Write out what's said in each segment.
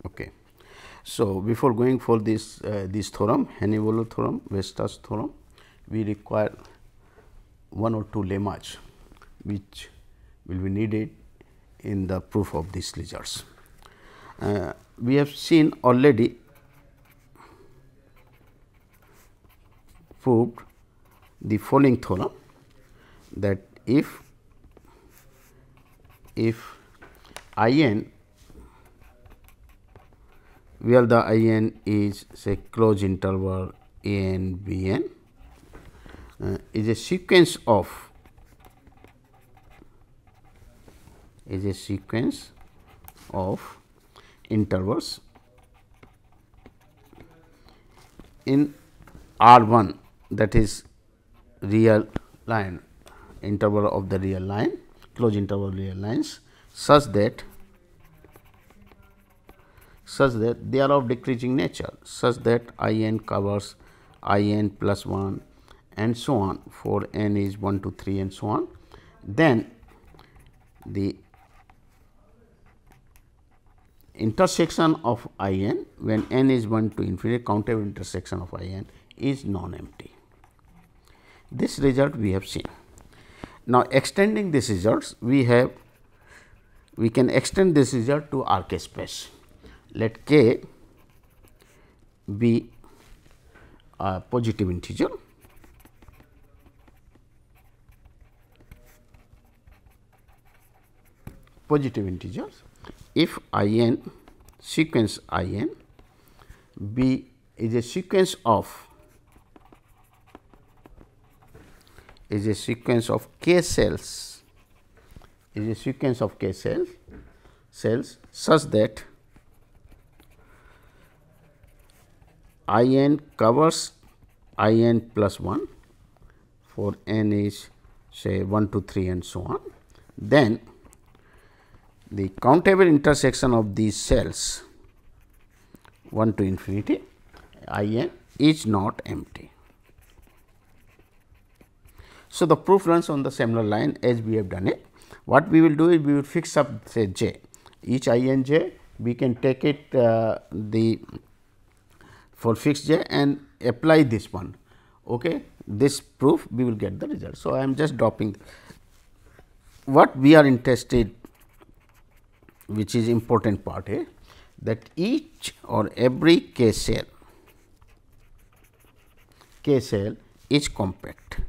Okay. So, before going for this theorem, Henry-Wheeler theorem, Weierstrass theorem, we require one or two lemmas which will be needed in the proof of these results. We have seen already proved the following theorem, that if I n, where the I n is say closed interval a n b n, is a sequence of intervals in R 1, that is real line, interval of the real line, closed interval real lines, such that they are of decreasing nature, such that I n covers I n plus 1 and so on, for n is 1 to 3 and so on. Then the intersection of I n when n is 1 to infinity, countable intersection of I n is non-empty. This result we have seen. Now, extending this results, we can extend this result to R k space. Let k be a positive integer, if I n sequence I n b is a sequence of k cells, such that I n covers I n plus 1 for n is say 1 to 3 and so on. Then the countable intersection of these cells 1 to infinity I n is not empty. So, the proof runs on the similar line as we have done it. What we will do is we will fix up say j, each I n j we can take it for fixed j and apply this one. Okay. This proof we will get the result. So, I am just dropping what we are interested, which is important part here, that each or every k cell is compact.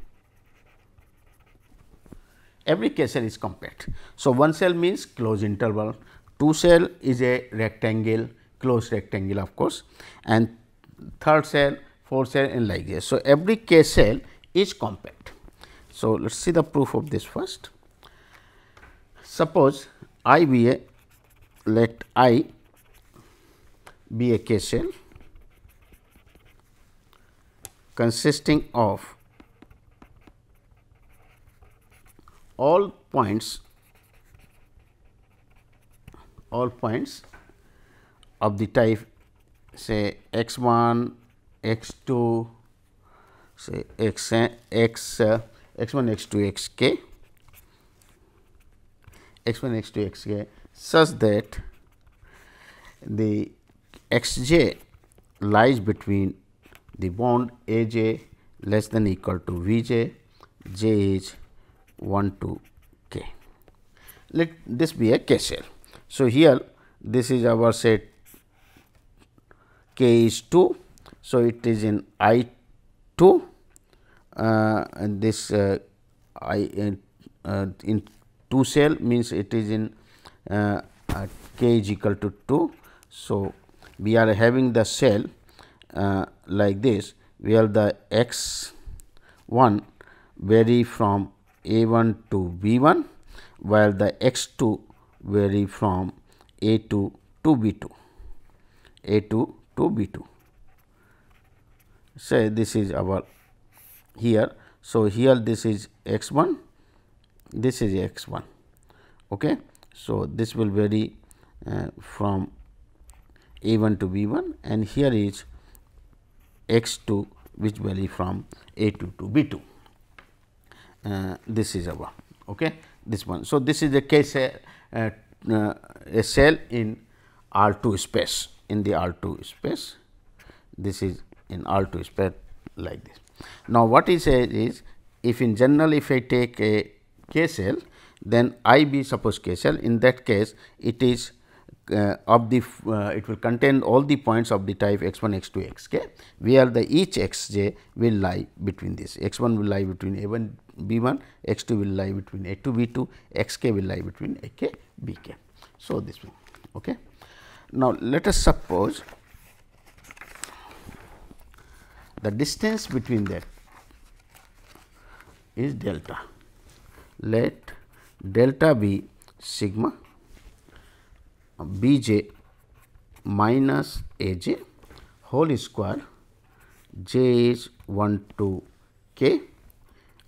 Every k cell is compact. So, one cell means closed interval, two cell is a rectangle, closed rectangle of course, and third cell, fourth cell and like this. So, every k cell is compact. So, let us see the proof of this first. Suppose I be a, let I be a k cell consisting of all points of the type say x 1, x 2, say x 1, x 2, x k, such that the x j lies between the bound a j less than equal to v j, j is 1 to k. Let this be a k cell. So, here this is our set k is 2. So, it is in I 2 and this I in 2 cell means it is in k is equal to 2. So, we are having the cell like this, where the x 1 vary from a 1 to b 1, while the x 2 vary from a 2 to b 2, Say this is our here. So, here this is x 1, this is x 1. Okay. So, this will vary from a 1 to b 1, and here is x 2 which vary from a 2 to b 2. This is our this one. So, this is a case a cell in R2 space, in the R2 space. This is in R2 space like this. Now, what he says is, if in general if I take a K cell, then I be suppose K cell, in that case it is of the it will contain all the points of the type x 1, x 2, x k, where the each x j will lie between this. X 1 will lie between a 1 b 1, x 2 will lie between a 2 b 2, x k will lie between a k b k. So, this one. Okay. Now, let us suppose the distance between that is delta. Let delta be sigma b j minus a j whole square, j is 1 to k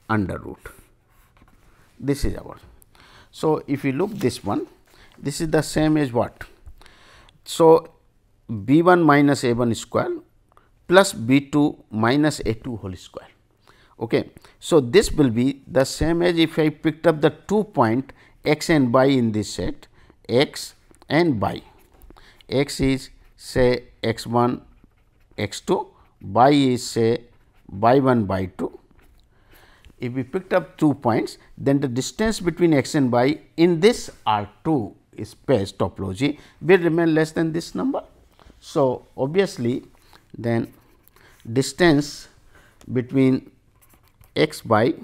under root. This is our. So, if you look this one, this is the same as what? So, b 1 minus a 1 square plus b 2 minus a 2 whole square. Okay. So, this will be the same as if I picked up the 2 point x and y in this set, x and y. X is say x 1 x 2, y is say y 1 y 2. If we picked up 2 points, then the distance between x and y in this R 2 space topology will remain less than this number. So, obviously, then distance between x y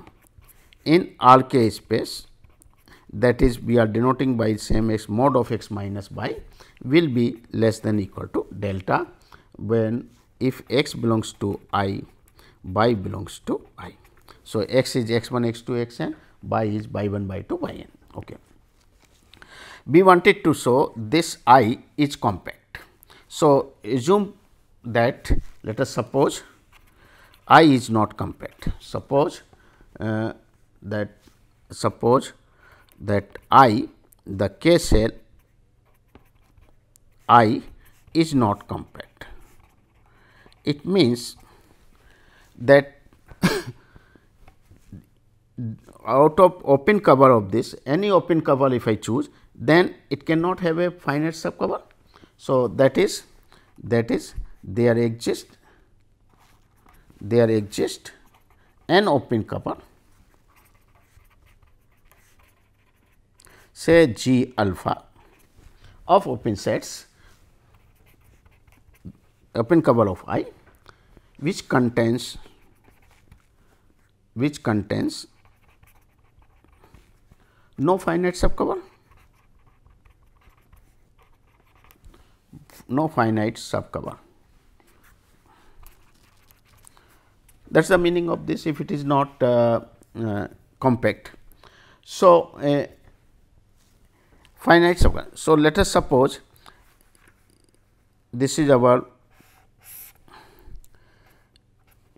in R k space, that is we are denoting by same x mod of x minus y, will be less than equal to delta, when if x belongs to I, y belongs to I. So, x is x 1 x 2 x n, y is y 1 y 2 y n. Okay. We wanted to show this I is compact. So, assume that, let us suppose I is not compact. Suppose that I, the K cell I is not compact. It means that out of open cover of this, any open cover if I choose, then it cannot have a finite subcover. So, that is there exists an open cover, say G alpha of open sets, open cover of I, which contains no finite subcover, That is the meaning of this if it is not compact. So, finite subcover. So, let us suppose this is our,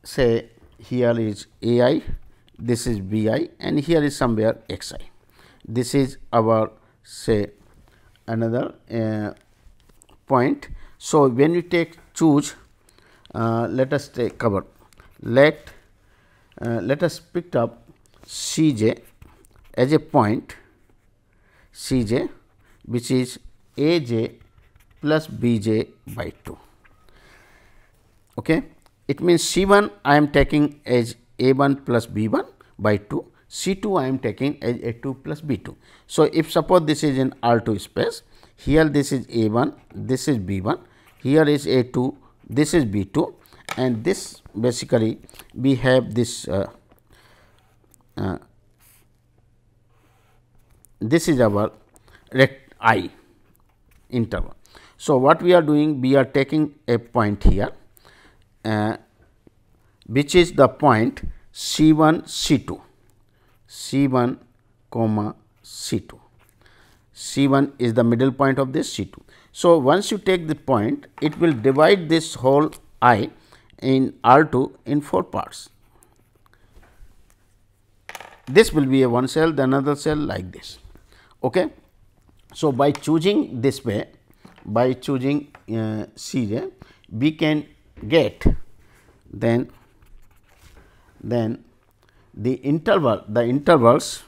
say here is A I, this is B I, and here is somewhere X I. This is our say another point. So, when you choose let us take cover, let us pick up C j as a point, C j which is A j plus B j by 2. Okay. It means C 1 I am taking as A 1 plus B 1 by 2, C 2 I am taking as A 2 plus B 2. So, if suppose this is in R 2 space, here this is A 1, this is B 1, here is A 2, this is B 2, and this basically we have this this is our rect I interval. So, what we are doing, we are taking a point here which is the point C 1 C 2, C 1 comma C 2. C 1 is the middle point of this C 2. So, once you take the point, it will divide this whole I in R 2 in 4 parts. This will be a one cell, the another cell like this. Okay. So, by choosing this way, by choosing C j, we can get then the intervals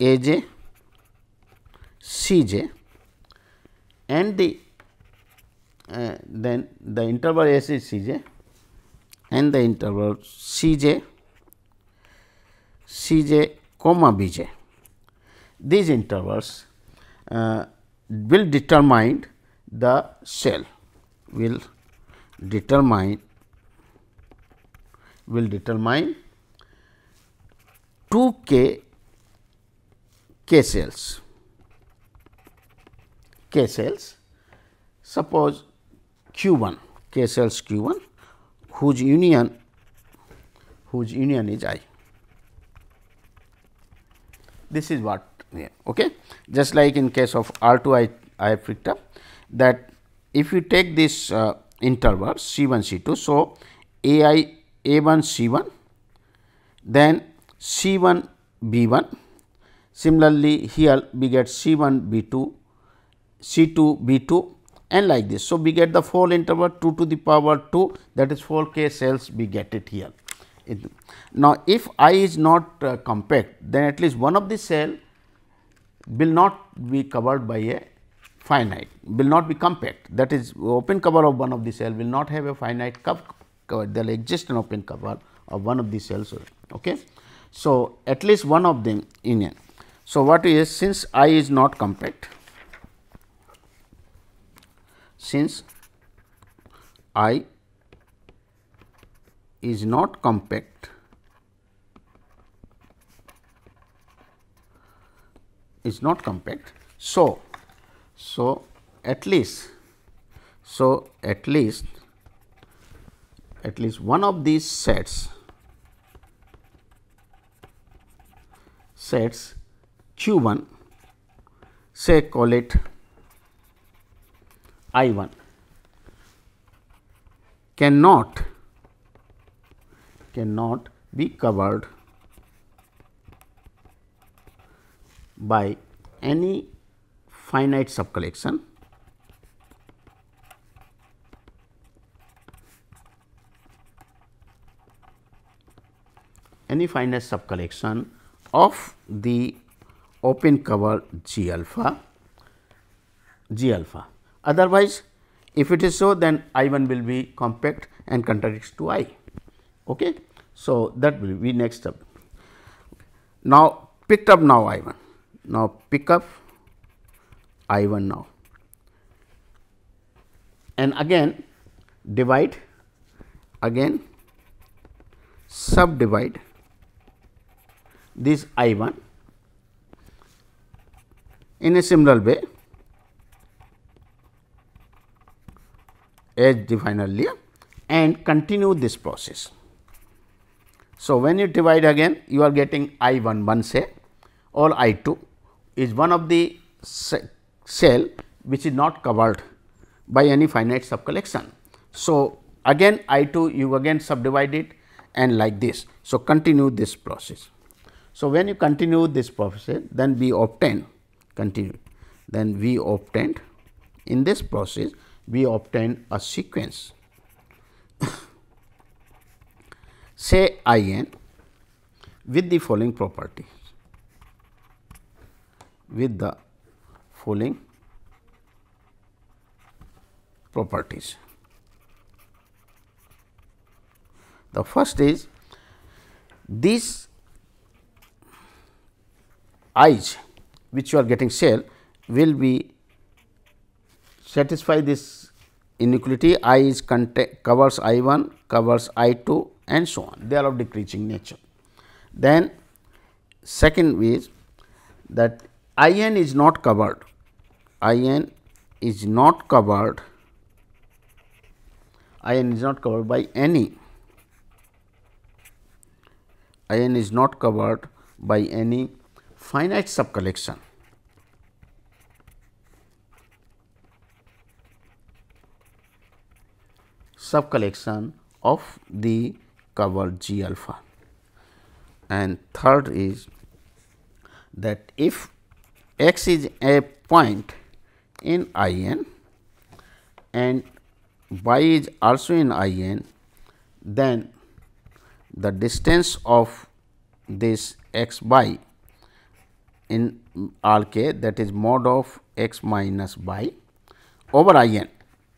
A j C j and the then the interval S is C j and the interval C j comma B j. These intervals will determine the cell, will determine 2 k cells. Suppose Q 1, k cells Q 1 whose union is I. This is what okay. Just like in case of R 2 I have picked up that if you take this interval C 1 C 2. So, A I 1 C 1, then C 1 B 1, similarly here we get C 1 B 2, C 2 B 2 and like this. So, we get the full interval 2 to the power 2, that is 4 k cells we get it here. Now, if I is not compact, then at least one of the cell will not be covered by a finite, will not be compact, that is open cover of one of the cell will not have a finite cover, there will exist an open cover of one of the cells. Okay. So, at least one of them union. So, what is, since I is not compact, since I is not compact, so at least one of these sets Q 1, say call it I 1, cannot be covered by any finite subcollection of the open cover G alpha. Otherwise, if it is so, then I 1 will be compact and contradicts to I. Okay. So, that will be next step. Now, picked up now I 1. Now, pick up I 1 now and again divide, again subdivide this I 1 in a similar way as defined earlier and continue this process. So, when you divide again, you are getting I 1 say, or I 2 is one of the cell which is not covered by any finite subcollection. So, again I 2 you again subdivide it and like this. So, continue this process. So, when you continue this process, then we obtain in this process we obtain a sequence say I n with the following properties. The first is these i's which you are getting cell will be satisfy this inequality. I is covers I 1, covers I 2 and so on, they are of decreasing nature. Then second is that I n is not covered, by any finite subcollection of the cover G alpha. And third is that if x is a point in I n and y is also in I n, then the distance of this x y in all k, that is mod of x minus by over I n.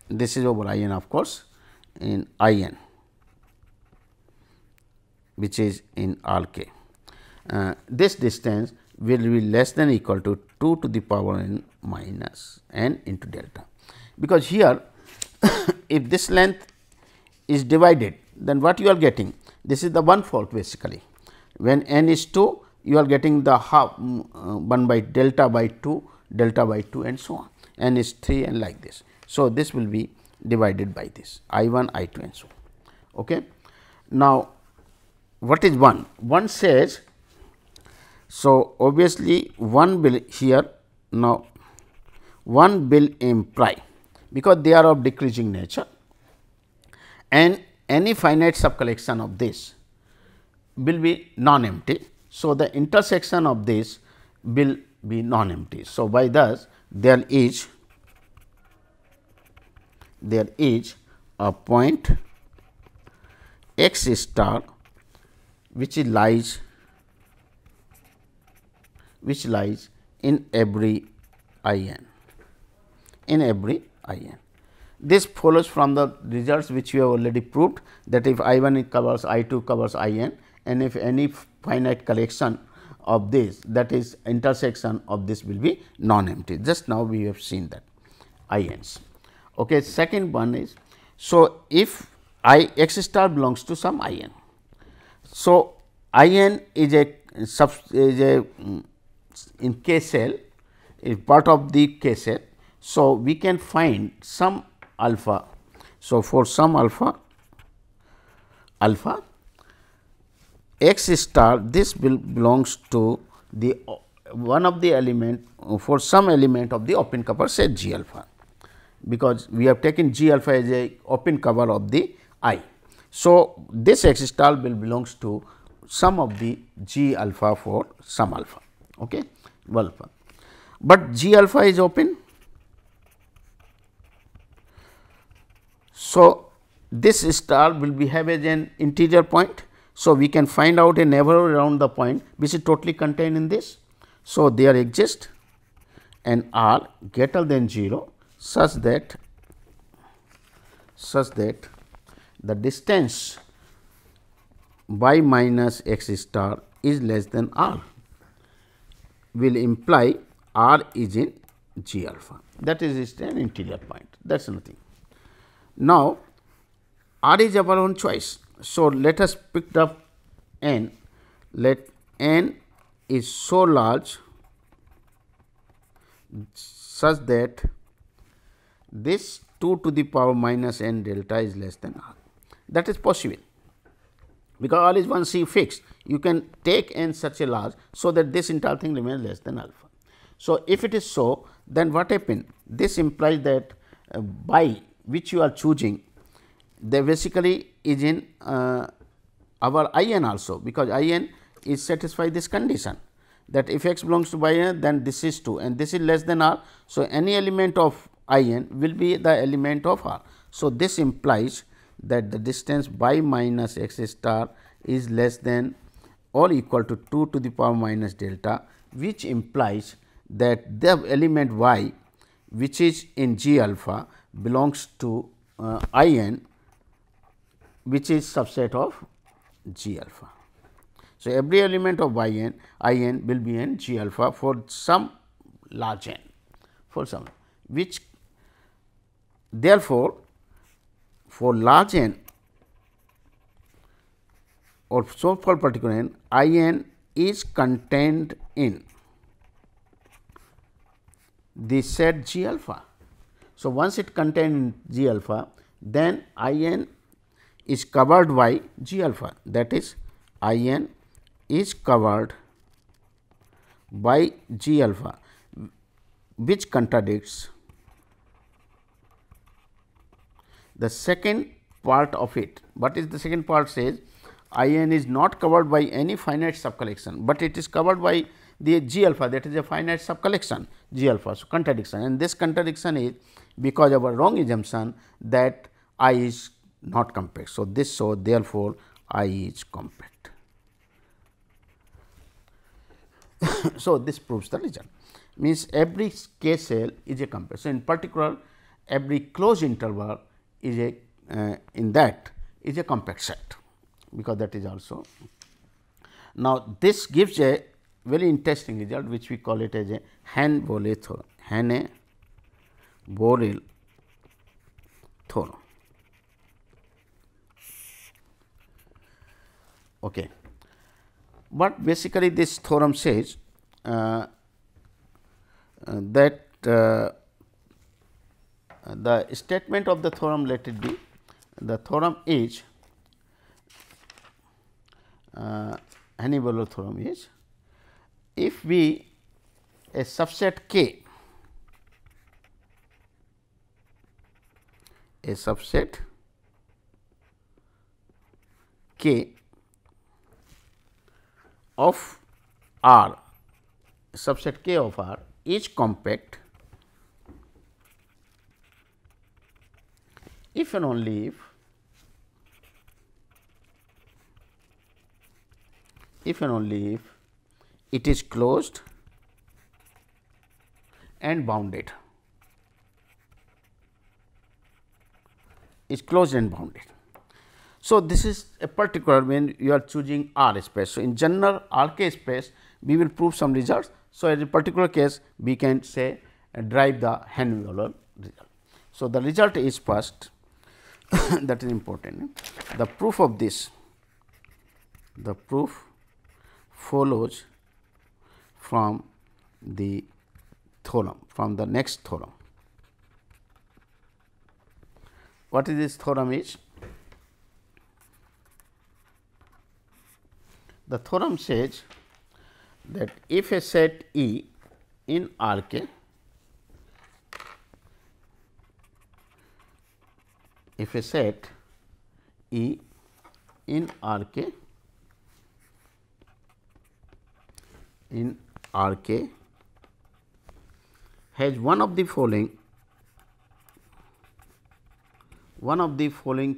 This is over I n of course, in I n, which is in all k. This distance will be less than or equal to 2 to the power n minus n into delta, because here if this length is divided, then what you are getting? This is the 1/4 basically. When n is 2, you are getting the half 1 by delta by 2, delta by 2 and so on, n is 3 and like this. So, this will be divided by this I 1, I 2 and so on. Okay. Now, what is 1? 1 says, so obviously 1 will here, now 1 will imply, because they are of decreasing nature, and any finite subcollection of this will be non-empty. So, the intersection of this will be non-empty. So, by thus there is a point x star which lies in every I n, This follows from the results which we have already proved, that if I 1 covers I 2 covers I n, and if any finite collection of this, that is intersection of this, will be non-empty. Just now we have seen that I n's. Okay. Second one is, so if I x star belongs to some I n, so I n is in K cell, is part of the K cell. So, we can find some alpha. So, for some alpha x star, this will belongs to the one of the element, for some element of the open cover, say G alpha, because we have taken G alpha as a open cover of the I. So, this x star will belongs to some of the G alpha for some alpha. Okay, alpha. But G alpha is open. So, this star will be have as an interior point. So, we can find out a neighborhood around the point which is totally contained in this. So, there exists an r greater than 0 such that the distance y minus x star is less than r, will imply r is in G alpha, that is an interior point, that is nothing. Now, r is our own choice. So, let us pick up n, let n is so large such that this 2 to the power minus n delta is less than r. That is possible, because r is one C fixed. You can take n such a large, so that this entire thing remains less than alpha. So, if it is so, then what happen? This implies that by which you are choosing, they basically is in our I n also, because I n is satisfy this condition, that if x belongs to y n, then this is 2 and this is less than r. So, any element of I n will be the element of r. So, this implies that the distance y minus x star is less than or equal to 2 to the power minus delta, which implies that the element y which is in G alpha belongs to I n, which is subset of G alpha. So, every element of y n I n will be in G alpha for some large n, for some, which therefore, for large n or so for particular n, I n is contained in the set G alpha. So, once it contained in G alpha, then I n is covered by G alpha, that is I n is covered by G alpha, which contradicts the second part of it. What is the second part? Says I n is not covered by any finite subcollection, but it is covered by the G alpha, that is a finite subcollection G alpha. So, contradiction, and this contradiction is because of a wrong assumption that I is not compact. So, therefore, I is compact. So, this proves the result, means every K cell is a compact. So, in particular every closed interval is a in that is a compact set, because that is also. Now, this gives a very interesting result which we call it as a Hahn-Boyle theorem. Hahn-Boyle theorem. Okay. But basically this theorem says that the statement of the theorem, let it be, the theorem is Hahn-Boyle theorem is, if we a subset K, a subset K of R, subset K of R is compact if and only if it is closed and bounded, is closed and bounded. So, this is a particular when you are choosing R space. So, in general R K space we will prove some results. So, in a particular case we can say derive the Hahn-Boyle result. So, the result is first that is important. The proof of this, the proof follows from the theorem, from the next theorem. What is this theorem is? The theorem says that if a set E in R K, if a set E in R K has one of the following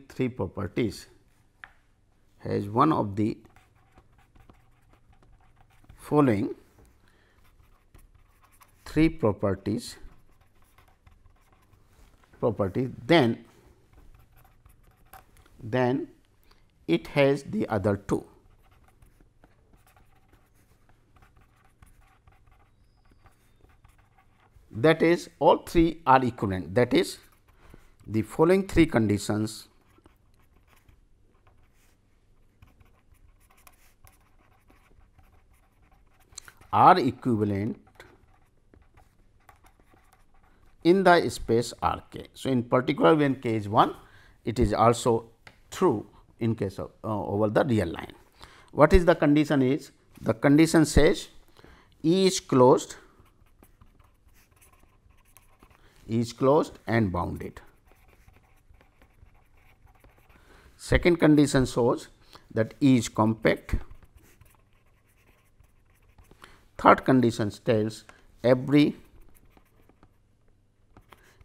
three properties, has one of the following three properties, then it has the other two. That is, all three are equivalent, that is, the following three conditions are equivalent in the space R K. So, in particular when K is 1, it is also true in case of over the real line. What is the condition is? The condition says E is closed and bounded. Second condition shows that E is compact. Third condition tells every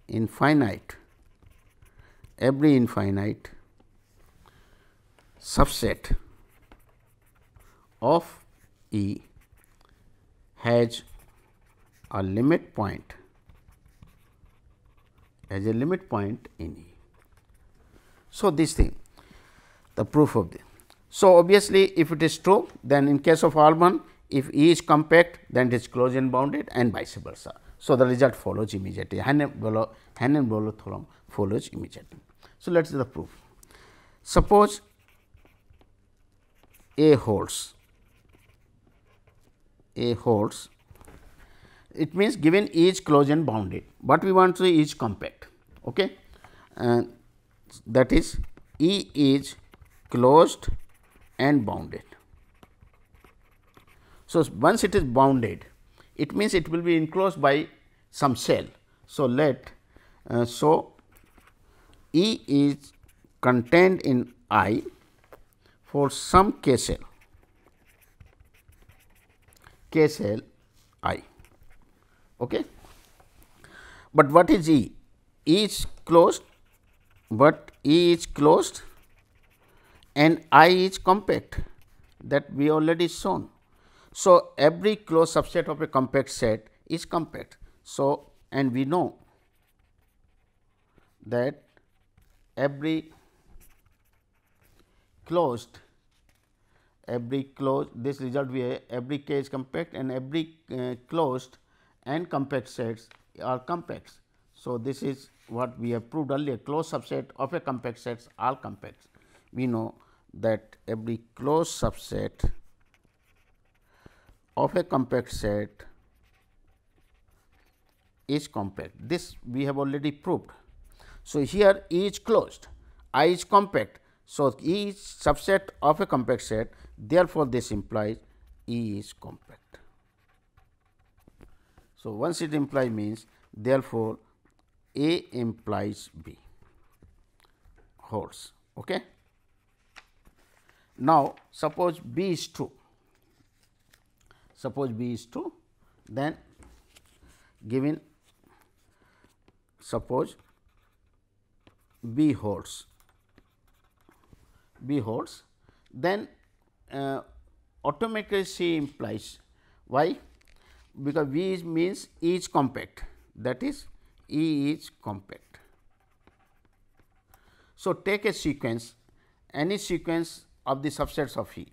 infinite subset of E has a limit point, in E. So, this thing, the proof of this. So, obviously, if it is true, then in case of R1, if E is compact, then it is closed and bounded, and vice versa. So, the result follows immediately. Hahn-Boyle theorem follows immediately. So, let us see the proof. Suppose A holds, it means given E is closed and bounded, but we want to say E is compact. Okay? And that is E is closed and bounded. So, once it is bounded, it means it will be enclosed by some cell. So, so E is contained in I for some K cell I. Okay. But what is E? E is closed, but E is closed and I is compact, that we already shown. So, every closed subset of a compact set is compact. So, and we know that every closed this result we every K is compact and every closed and compact sets are compacts. So, this is what we have proved earlier, closed subset of a compact sets are compacts. We know that every closed subset of a compact set is compact. This we have already proved. So, here E is closed, I is compact. So, E is subset of a compact set, therefore, this implies E is compact. So, once it implies means therefore, A implies B holds. Okay. Now, suppose B is true. Suppose B is true, then given suppose B holds, then automatically C implies. Why? Because V means E is compact, that is E is compact. So, take a sequence, any sequence of the subsets of E.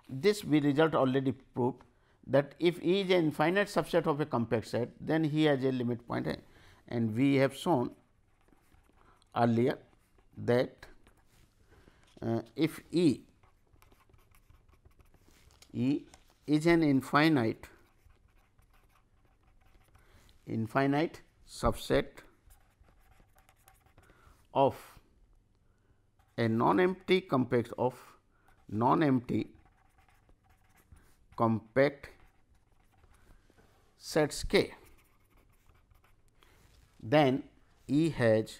This we result already proved that if E is an infinite subset of a compact set, then he has a limit point, and we have shown earlier that if E is an infinite subset of a non-empty compact sets K, then E has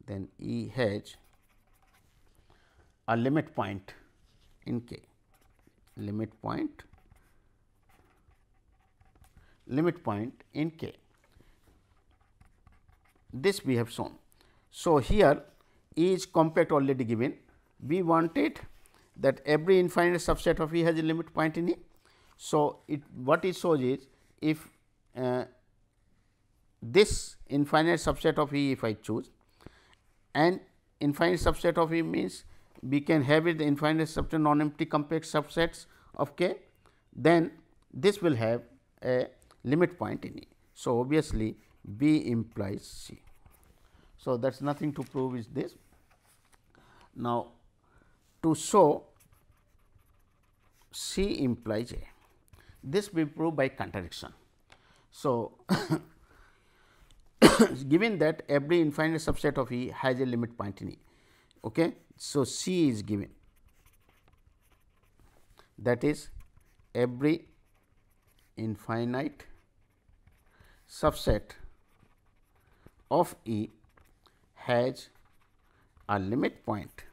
a limit point in K, limit point in K. This we have shown. So, here E is compact already given. We wanted that every infinite subset of E has a limit point in E. So, what it shows is if this infinite subset of E, if I choose, and infinite subset of E means we can have it the infinite subset non-empty compact subsets of K, then this will have a limit point in E. So, obviously, B implies C. So, that is nothing to prove is this. Now, to show C implies A, this we prove by contradiction. So, given that every infinite subset of E has a limit point in E. Okay. So, C is given, that is every infinite subset of E has a limit point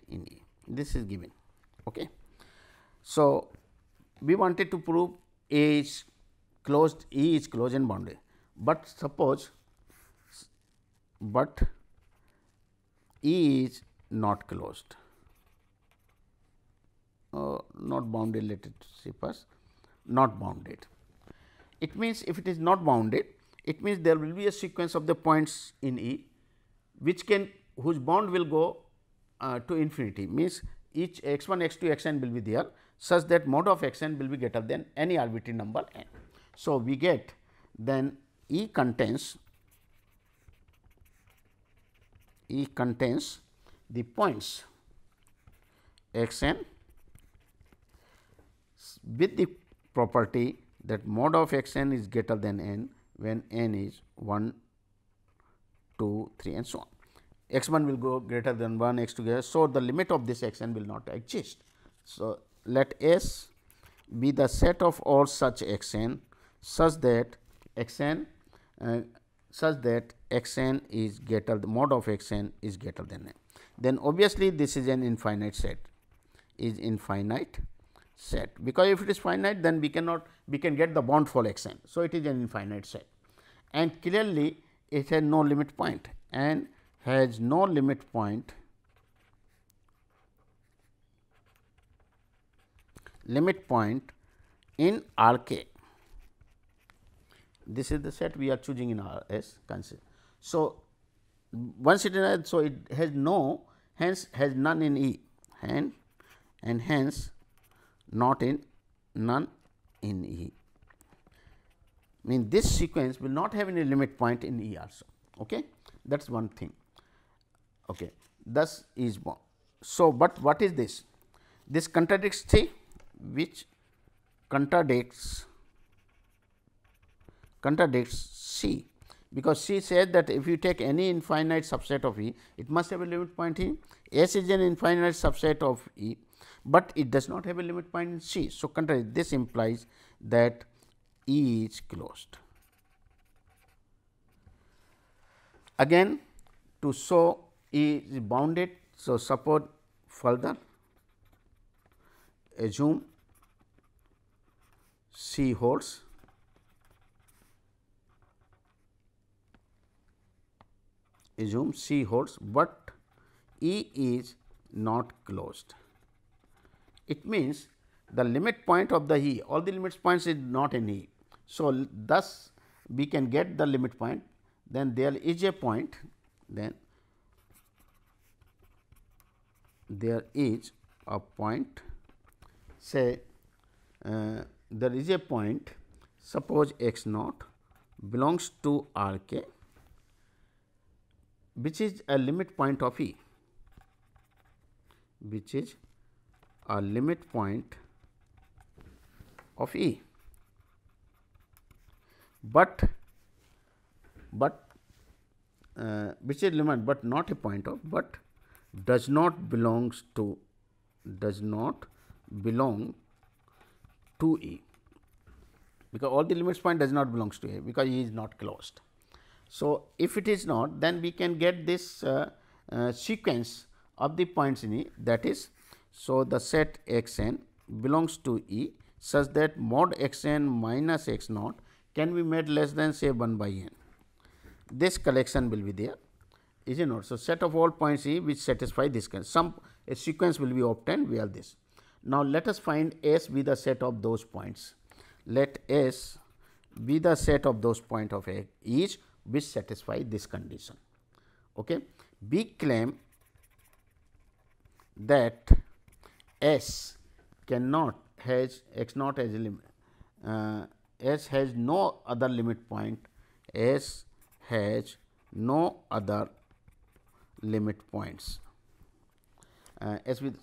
in E. This is given. Okay. So, we wanted to prove A is closed, E is closed and bounded, but suppose E is not closed, not bounded, let it see first, not bounded. It means, if it is not bounded, it means there will be a sequence of the points in E which whose bound will go to infinity, means each x 1, x 2, x n will be there, such that mod of x n will be greater than any arbitrary number n. So, we get then E contains the points x n with the property that mod of x n is greater than n when n is 1, 2, 3 and so on. X 1 will go greater than 1, x 2 greater. So, the limit of this x n will not exist. So, let S be the set of all such x n such that x n is greater, the mod of x n is greater than n. Then obviously, this is an infinite set, because if it is finite, then we can get the bound for x n. So, it is an infinite set, and clearly it has no limit point and has no limit point limit point in R k. This is the set we are choosing in R S consider. So, once it is, so it has no, hence has none in E, and hence not in none in E. Mean this sequence will not have any limit point in E also. Okay? That is one thing. Okay. Thus is one. So, but what is this? This contradicts C, which contradicts C, because C says that if you take any infinite subset of E, it must have a limit point in S is an infinite subset of E, but it does not have a limit point in C. So, this implies that E is closed. Again, to show E is bounded. So, suppose further assume C holds, but E is not closed. It means the limit point of the E, all the limit points is not in E. So, thus we can get the limit point, then there is a point, then there is a point, say there is a point, suppose x naught belongs to R k, which is a limit point of E, which is a limit point of E, but which is limit, but not a point of, but does not belong to E, because all the limits point does not belongs to A, because E is not closed. So, if it is not, then we can get this sequence of the points in E, that is, so the set x n belongs to E such that mod x n minus x naught can be made less than say 1 by n. This collection will be there, is it not? So, set of all points E which satisfy this some a sequence will be obtained via this. Now, let us find S be the set of those points. Let S be the set of those points of each which satisfy this condition. Okay. We claim that S cannot has x naught as a limit, S has no other limit point, S has no other limit points, S with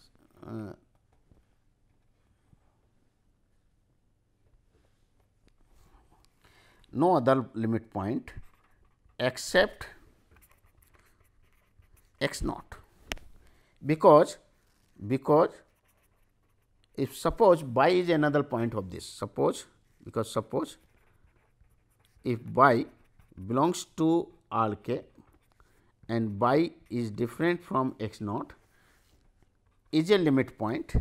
no other limit point except x naught, because if suppose y is another point of this, suppose if y belongs to R k and y is different from x naught, is a limit point,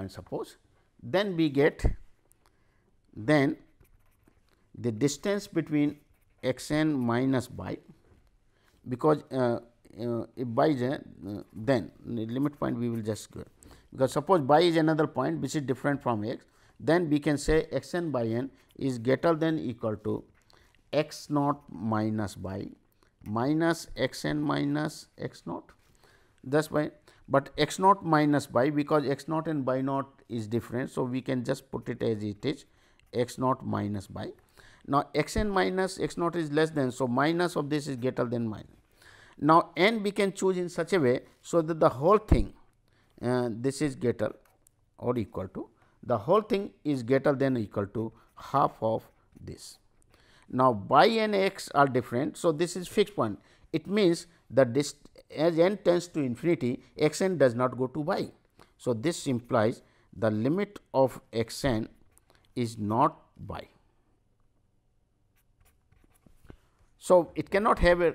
suppose, then we get, then the distance between x n minus y, because if y is a, then the limit point we will just go, because suppose y is another point which is different from x, then we can say x n by n is greater than equal to x naught minus y minus x n minus x naught. Thus, by but x naught minus y, because x naught and y naught is different. So, we can just put it as it is x naught minus y. Now, x n minus x naught is less than, so minus of this is greater than minus. Now, n we can choose in such a way, so that the whole thing this is greater or equal to, the whole thing is greater than or equal to half of this. Now, y and x are different. So, this is fixed point. It means that this as n tends to infinity, x n does not go to y. So, this implies the limit of x n is not y. So, it cannot have a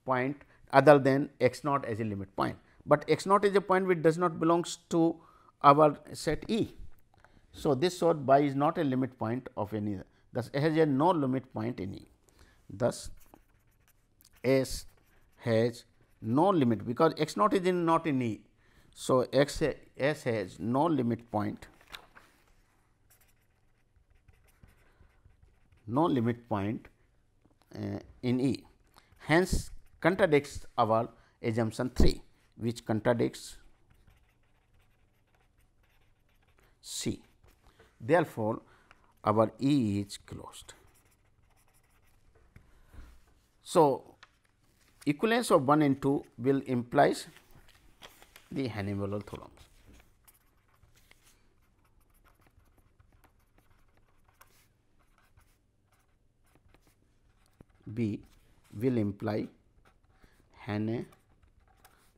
point other than x naught as a limit point, but x naught is a point which does not belongs to our set E. So, this sort y is not a limit point of any, thus has a no limit point in E. Thus, S has no limit, because x naught is not in E. So, S has no limit point, in E, hence contradicts our assumption 3, which contradicts C. Therefore, our E is closed. So, equivalence of 1 and 2 will implies the Hahnemann theorem. B will imply Hahnemann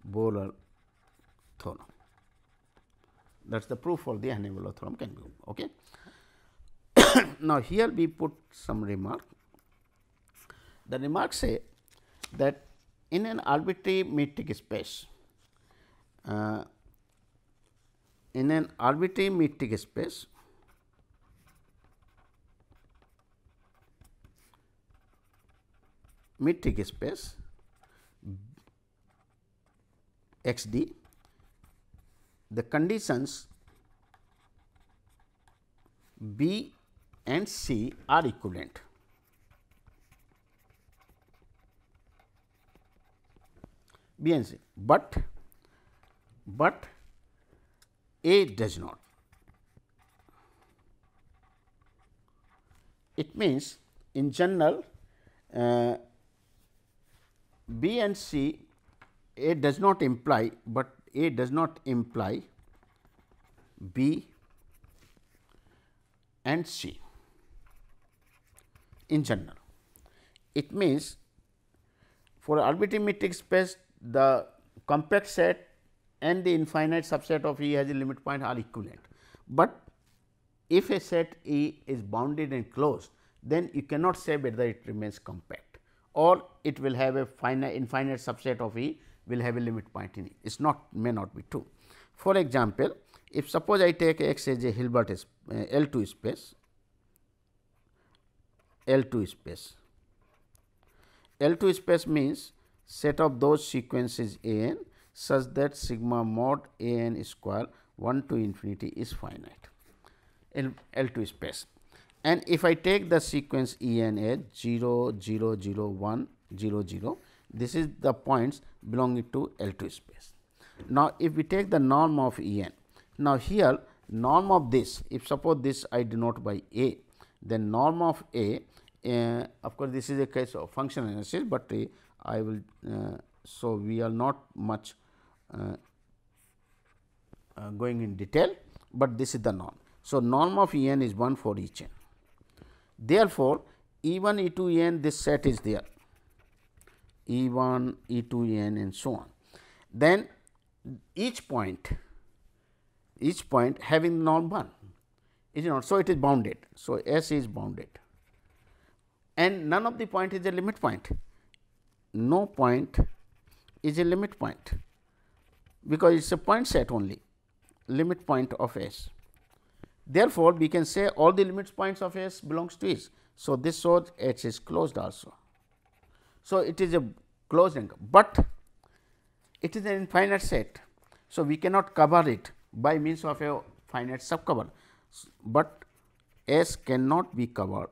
theorem. That is the proof for the Hahnemann theorem can be. Okay. Now, here we put some remark. The remarks say that in an arbitrary metric space, X D, the conditions B and C are equivalent. B and C, but A does not. It means in general B and C, A does not imply, but A does not imply B and C in general. It means for arbitrary metric space, the compact set and the infinite subset of E has a limit point are equivalent, but if a set E is bounded and closed, then you cannot say whether it remains compact or it will have a infinite subset of E will have a limit point in it. It is not, may not be true. For example, if suppose I take X as a Hilbert L2 space, L2 space means set of those sequences A n such that sigma mod A n square 1 to infinity is finite in L2 space. And if I take the sequence E n as 0, 0, 0, 1, 0, 0, this is the points belonging to L2 space. Now, if we take the norm of E n, now here norm of this, if suppose this I denote by A, then norm of A, of course, this is a case of function analysis, but I will, so we are not much going in detail, but this is the norm. So, norm of E n is 1 for each n. Therefore, E 1, E 2, E n, this set is there, E 1, E 2, E n and so on. Then each point having norm 1, is not. So, it is bounded. So, S is bounded and none of the point is a limit point. No point is a limit point, because it is a point set only, limit point of S. Therefore, we can say all the limit points of S belongs to S. So, this shows H is closed also. So, it is a closed ring, but it is an infinite set. So, we cannot cover it by means of a finite subcover, but S cannot be covered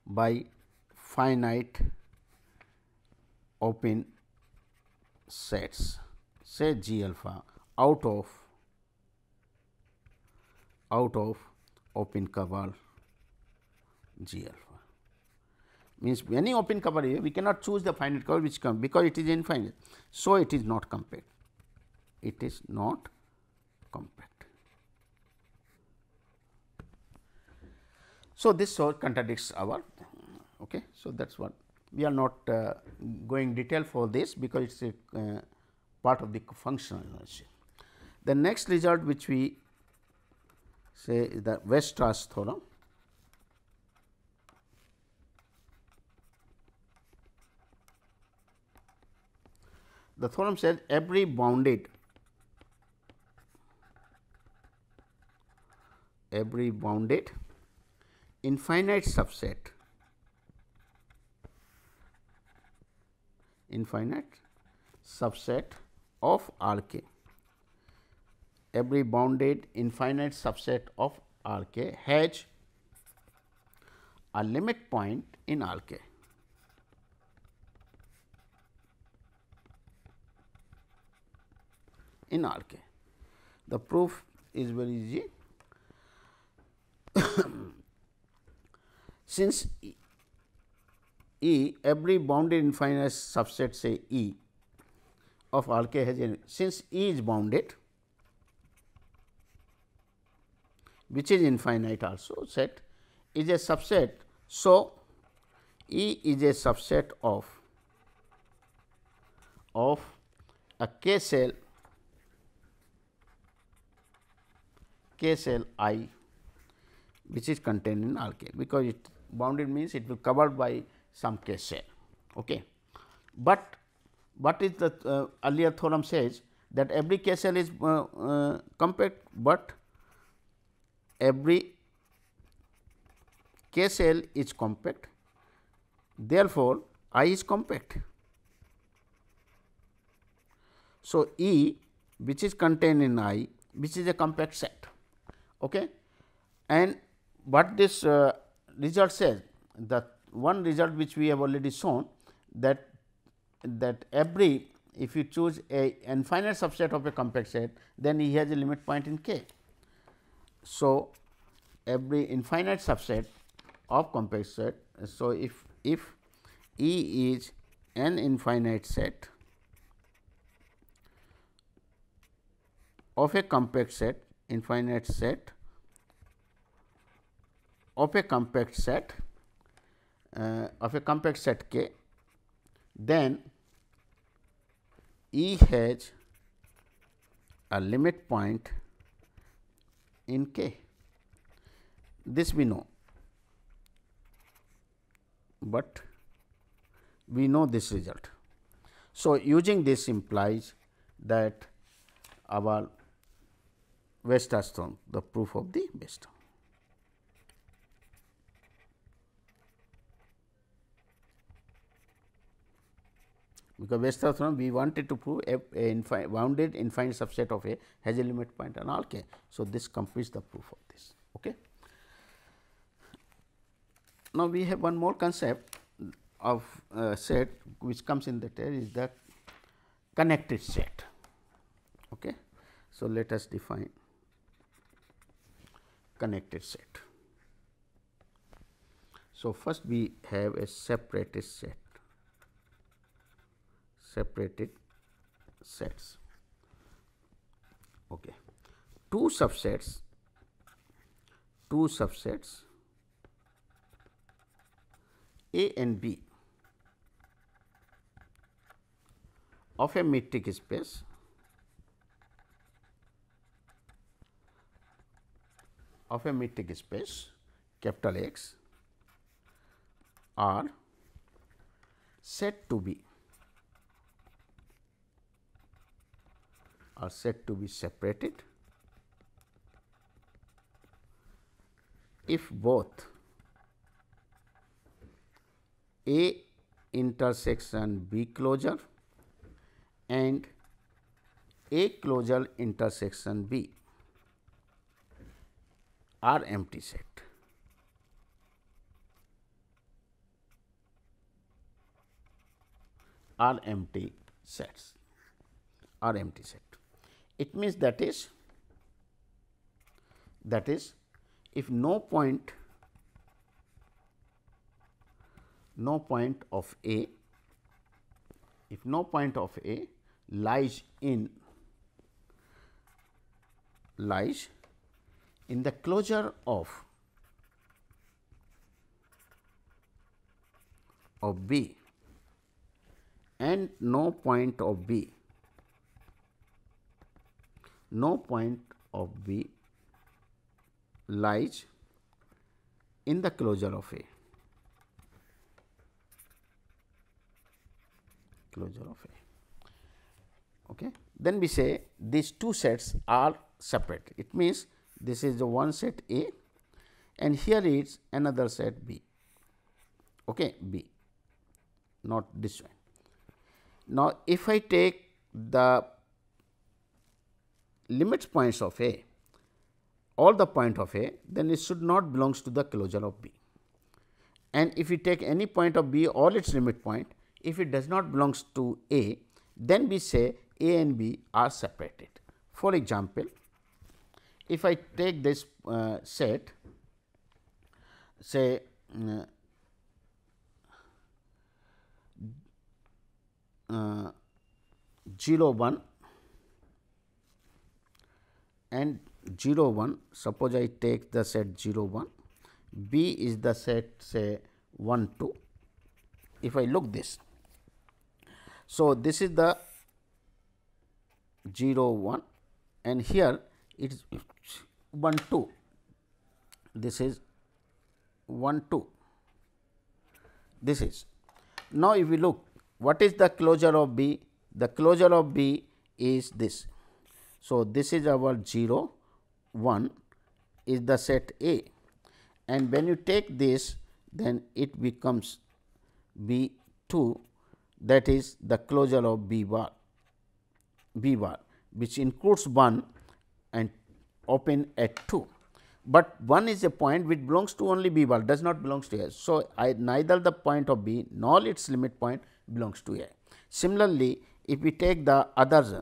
by finite open sets, say G alpha out of open cover G alpha. Means any open cover here, we cannot choose the finite cover which comes, because it is infinite. So, it is not compact. It is not compact. So, this contradicts our. Okay. So, that is what we are not going detail for this, because it is a part of the functional analysis. The next result which we say is the Weierstrass theorem. The theorem says every bounded infinite subset of R k, every bounded infinite subset of R k has a limit point in R k. In R k. The proof is very easy. Since E, every bounded infinite subset say E of R k has a, since E is bounded, which is infinite also, set is a subset. So, E is a subset of a k cell I, which is contained in R k, because it bounded means it will covered by some k cell. Okay. But what is the earlier theorem says that every k cell is compact, but every k cell is compact. Therefore, I is compact. So, E which is contained in I, which is a compact set. Okay. And what this result says, the one result which we have already shown, that every, if you choose a infinite subset of a compact set, then E has a limit point in K. So, every infinite subset of compact set. So, if E is an infinite set of a compact set, infinite set of a compact set K, then E has a limit point in K. This we know, but we know this result. So, using this implies that our Weierstrass theorem, the proof of the Weierstrass. Because Weierstrass theorem, we wanted to prove a bounded infinite subset of A has a limit point on R k. So, this completes the proof of this. Okay. Now, we have one more concept of set which comes in that is the connected set. Okay. So, let us define connected set. So, first we have a separated set, separated sets. Okay. Two subsets A and B of a metric space capital X are said to be separated if both A intersection B closure and A closure intersection B are empty set. Are empty sets, are empty set. It means that is if no point of A, if no point of A lies in the closure of B and no point of B lies in the closure of A. Okay. Then we say these two sets are separate. It means this is the one set A and here is another set B. Okay, B, not this one. Now, if I take the limits points of A, all the point of A, then it should not belongs to the closure of B. And if we take any point of B, all its limit point, if it does not belongs to A, then we say A and B are separated. For example, if I take this set, say 0 1 and 0 1, suppose I take the set 0 1, B is the set say 1 2. If I look this, so this is the 0 1 and here it is 1 2, this is 1 2, this is. Now, if we look what is the closure of B, the closure of B is this. So, this is our 0 1 is the set A, and when you take this, then it becomes B 2, that is the closure of B bar, which includes 1 and open at 2. But 1 is a point which belongs to only B bar, does not belongs to A. So, neither the point of B nor its limit point belongs to A. Similarly, if we take the others,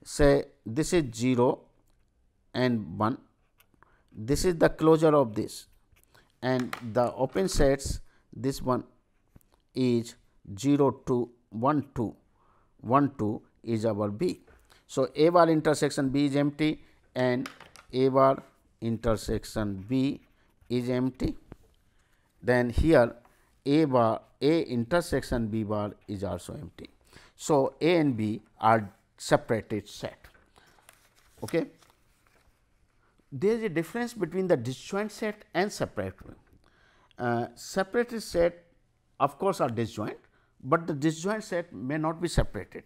say this is 0 and 1, this is the closure of this, and the open sets, this one is 0 2 1 2 1 2 is our B. So, A bar intersection B is empty and A bar intersection B is empty. Then here A bar A intersection B bar is also empty. So, A and B are separated set. Okay. There is a difference between the disjoint set and separate. Separated set of course are disjoint, but the disjoint set may not be separated.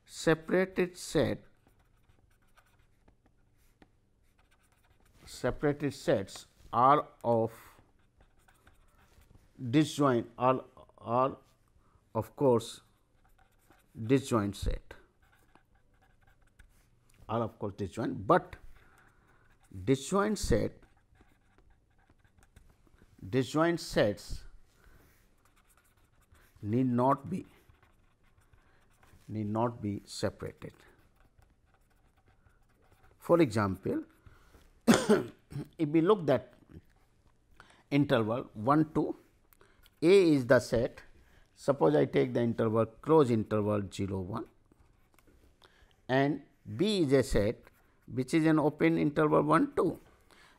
Separated sets are of disjoint, are of course disjoint set, are of course disjoint, but disjoint sets need not be separated. For example, if we look that interval 1 2, A is the set, suppose I take the interval close interval 0 1, and B is a set which is an open interval 1 2.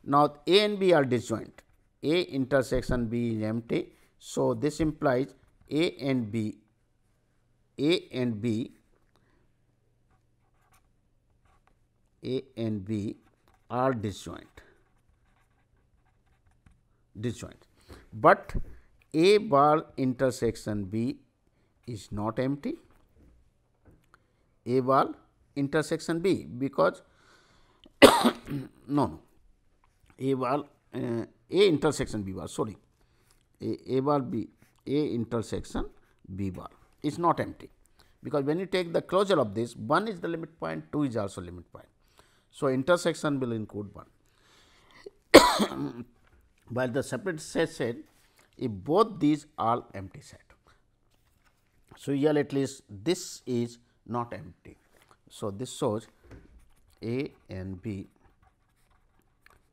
Now, A and B are disjoint, A intersection B is empty. So, this implies A and B are disjoint, but A bar intersection B is not empty, A bar intersection B, because no, A bar A intersection B bar, sorry, A bar B, A intersection B bar is not empty, because when you take the closure of this, 1 is the limit point, 2 is also limit point. So, intersection will include 1, while the separate set said if both these are empty set. So, here at least this is not empty. So, this shows A and B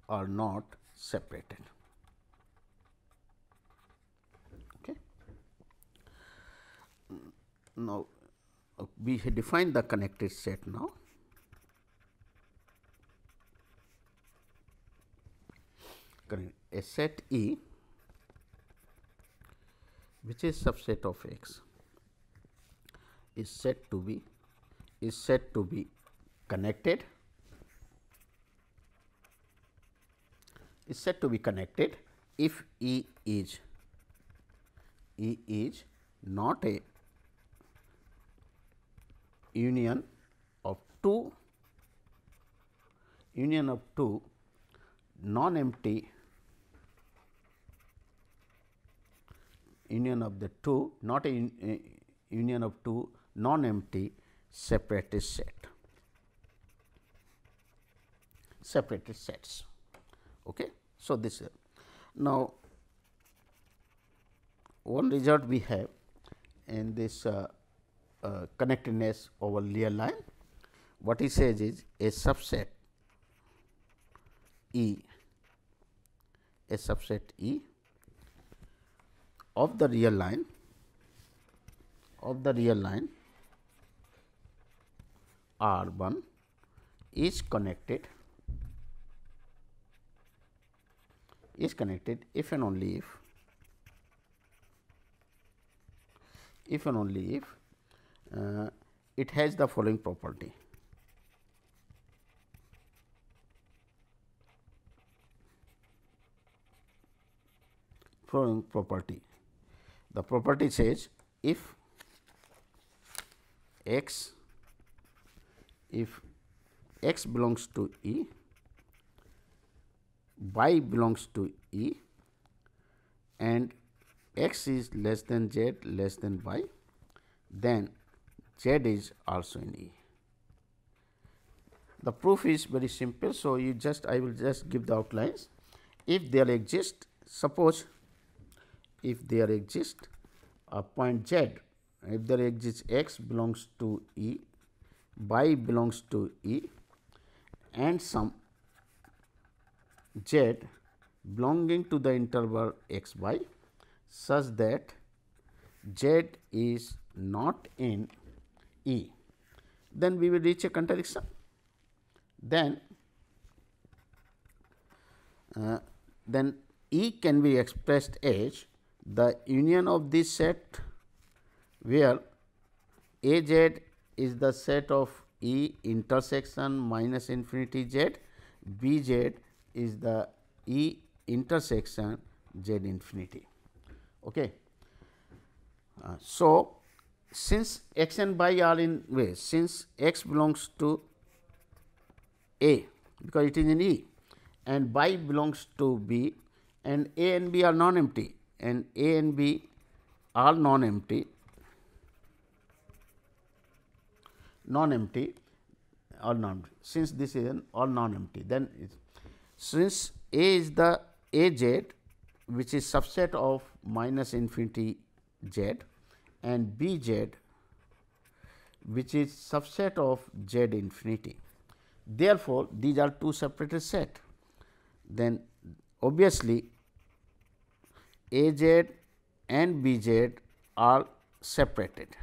are not separated. Okay. Now, we define the connected set now. A set E which is subset of X is said to be connected, if E is not a union of two non-empty union of the two, not a union of two non-empty separated set, separated sets. Okay. So, this now one result we have in this connectedness over Lear line. What he says is a subset E, a subset E of the real line, R1 is connected if and only if it has the following property. The property says if x belongs to E, y belongs to E, and x is less than z less than y, then z is also in E. The proof is very simple. So, I will just give the outlines. If there exists, suppose if there exists a point z, if there exists x belongs to E, y belongs to E, and some z belonging to the interval x y such that z is not in E, then we will reach a contradiction. Then E can be expressed as the union of this set where A z is the set of E intersection minus infinity z, B z is the E intersection z infinity. Okay. So, since x and y are in way, since x belongs to A because it is in E and y belongs to B and A and B are non-empty and A and B are non-empty, since this is an all non-empty, then since A is the A z which is subset of minus infinity z and B z which is subset of z infinity. Therefore, these are two separated set. Then obviously, A z and B z are separated.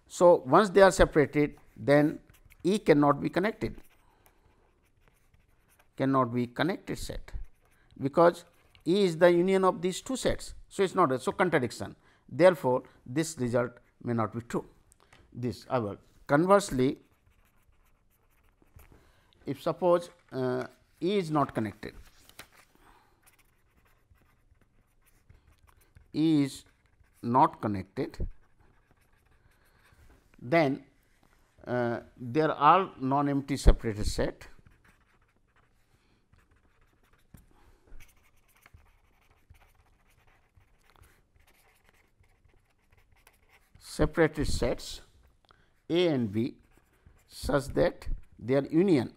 So, once they are separated, then E cannot be connected, set, because E is the union of these two sets. So, it is not so contradiction. Therefore, this result may not be true. This however, conversely, if suppose E is not connected, then there are non-empty separated set. Separated sets A and B such that their union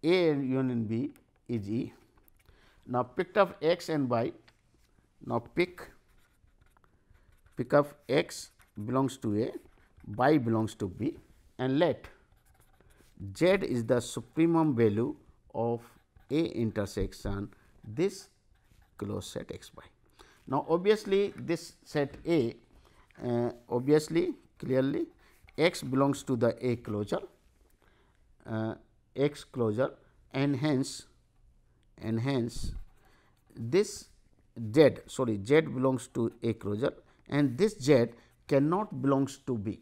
A and union B is E. Now, pick up x and y. Now, pick up x belongs to A, y belongs to B, and let z is the supremum value of A intersection this closed set x y. Now, obviously, this set A clearly x belongs to the A closure, x closure, and hence this z belongs to A closure and this z cannot belongs to B.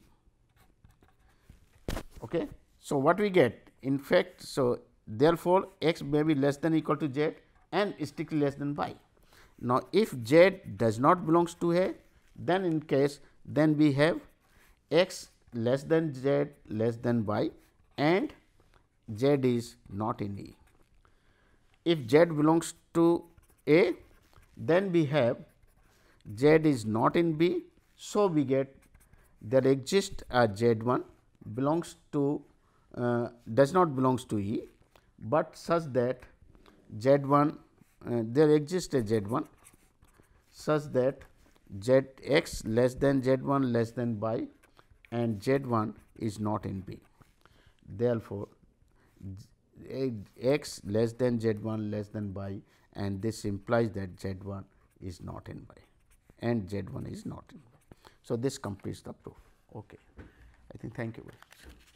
Okay. So, what we get in fact, so therefore, x may be less than or equal to z and strictly less than y. Now, if z does not belongs to A, then in case then we have x less than z less than y and z is not in E. If z belongs to A, then we have z is not in B. So, we get there exists a Z 1 belongs to does not belongs to E, but such that Z 1 there exists a Z 1 such that Z x less than Z 1 less than by and Z 1 is not in B. Therefore, x less than Z 1 less than by, and this implies that Z 1 is not in by and Z 1 is not in by. So, this completes the proof. Okay. I think thank you very much.